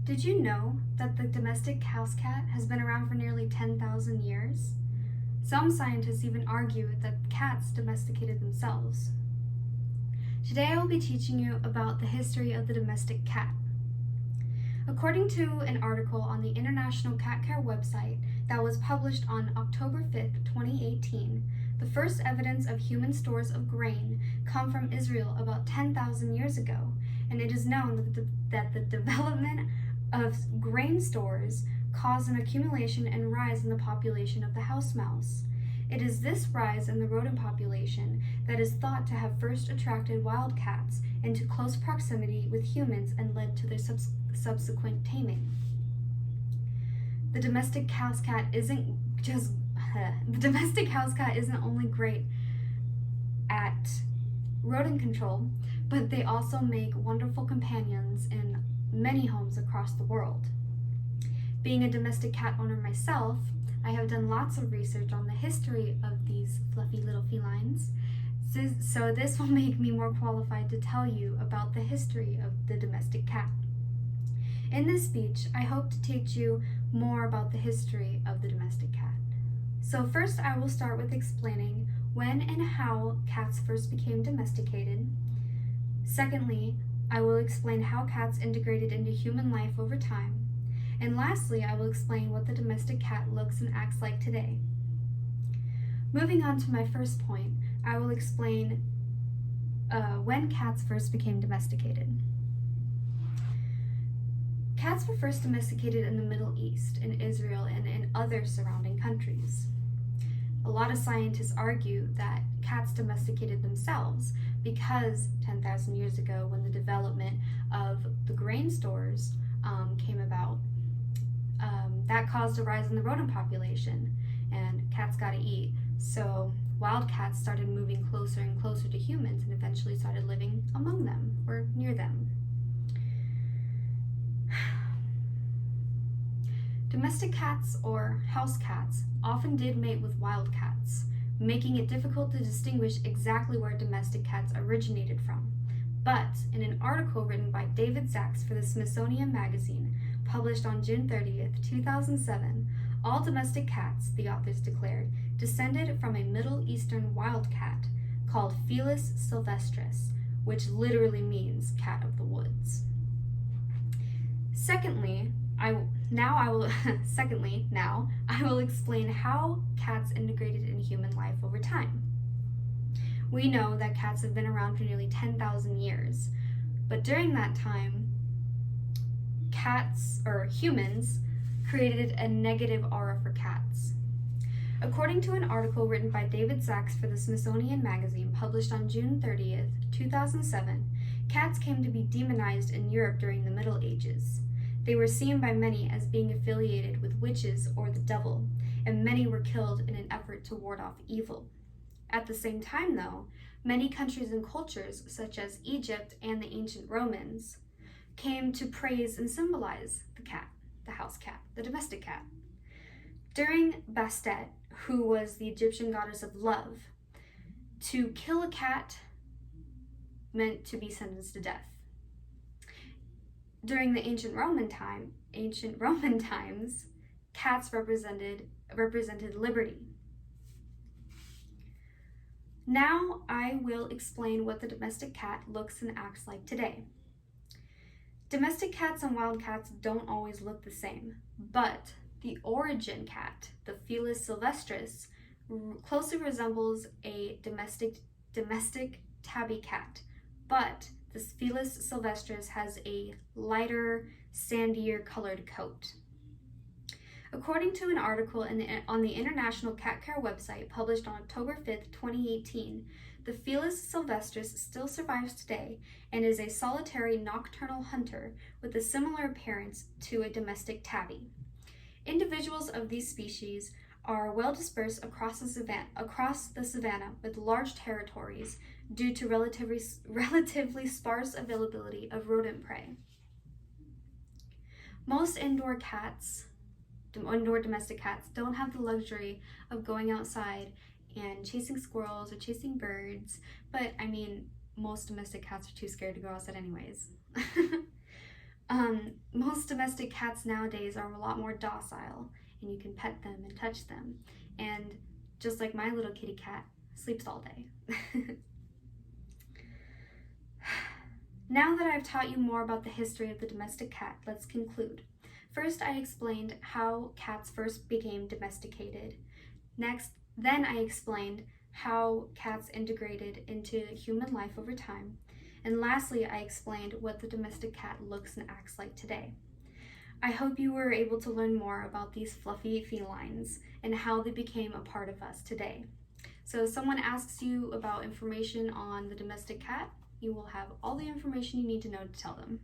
Did you know that the domestic house cat has been around for nearly 10,000 years? Some scientists even argue that cats domesticated themselves. Today I will be teaching you about the history of the domestic cat. According to an article on the International Cat Care website that was published on October 5th, 2018, the first evidence of human stores of grain come from Israel about 10,000 years ago, and it is known that the development of grain stores caused an accumulation and rise in the population of the house mouse. It is this rise in the rodent population that is thought to have first attracted wild cats into close proximity with humans and led to their subsequent taming. The domestic house cat isn't only great at rodent control, but they also make wonderful companions in many homes across the world. Being a domestic cat owner myself, I have done lots of research on the history of these fluffy little felines, so this will make me more qualified to tell you about the history of the domestic cat. In this speech, I hope to teach you more about the history of the domestic cat. So first, I will start with explaining when and how cats first became domesticated. Secondly, I will explain how cats integrated into human life over time. And lastly, I will explain what the domestic cat looks and acts like today. Moving on to my first point, I will explain when cats first became domesticated. Cats were first domesticated in the Middle East, in Israel, and in other surrounding countries. A lot of scientists argue that cats domesticated themselves because 10,000 years ago, when the development of the grain stores came about, that caused a rise in the rodent population, and cats gotta eat. So wild cats started moving closer and closer to humans and eventually started living among them or near them. Domestic cats, or house cats, often did mate with wild cats, making it difficult to distinguish exactly where domestic cats originated from. But in an article written by David Sachs for the Smithsonian Magazine, published on June 30th, 2007, all domestic cats, the authors declared, descended from a Middle Eastern wild cat called Felis sylvestris, which literally means cat of the woods. Secondly, I will explain how cats integrated in human life over time. We know that cats have been around for nearly 10,000 years, but during that time, humans created a negative aura for cats. According to an article written by David Sachs for the Smithsonian Magazine, published on June 30th, 2007, cats came to be demonized in Europe during the Middle Ages. They were seen by many as being affiliated with witches or the devil, and many were killed in an effort to ward off evil. At the same time, though, many countries and cultures, such as Egypt and the ancient Romans, came to praise and symbolize the cat, the house cat, the domestic cat. During Bastet, who was the Egyptian goddess of love, to kill a cat meant to be sentenced to death. During the ancient Roman times, cats represented liberty. Now I will explain what the domestic cat looks and acts like today. Domestic cats and wild cats don't always look the same, but the origin cat, the Felis sylvestris, closely resembles a domestic tabby cat, but this Felis sylvestris has a lighter, sandier colored coat. According to an article on the International Cat Care website published on October 5th, 2018, the Felis sylvestris still survives today and is a solitary nocturnal hunter with a similar appearance to a domestic tabby. Individuals of these species are well dispersed across the savanna with large territories due to relatively sparse availability of rodent prey. Most indoor domestic cats don't have the luxury of going outside and chasing squirrels or chasing birds, but I mean, most domestic cats are too scared to go outside anyways. Most domestic cats nowadays are a lot more docile, and you can pet them and touch them. And just like my little kitty cat, sleeps all day. Now that I've taught you more about the history of the domestic cat, let's conclude. First, I explained how cats first became domesticated. Then I explained how cats integrated into human life over time. And lastly, I explained what the domestic cat looks and acts like today. I hope you were able to learn more about these fluffy felines and how they became a part of us today. So if someone asks you about information on the domestic cat, you will have all the information you need to know to tell them.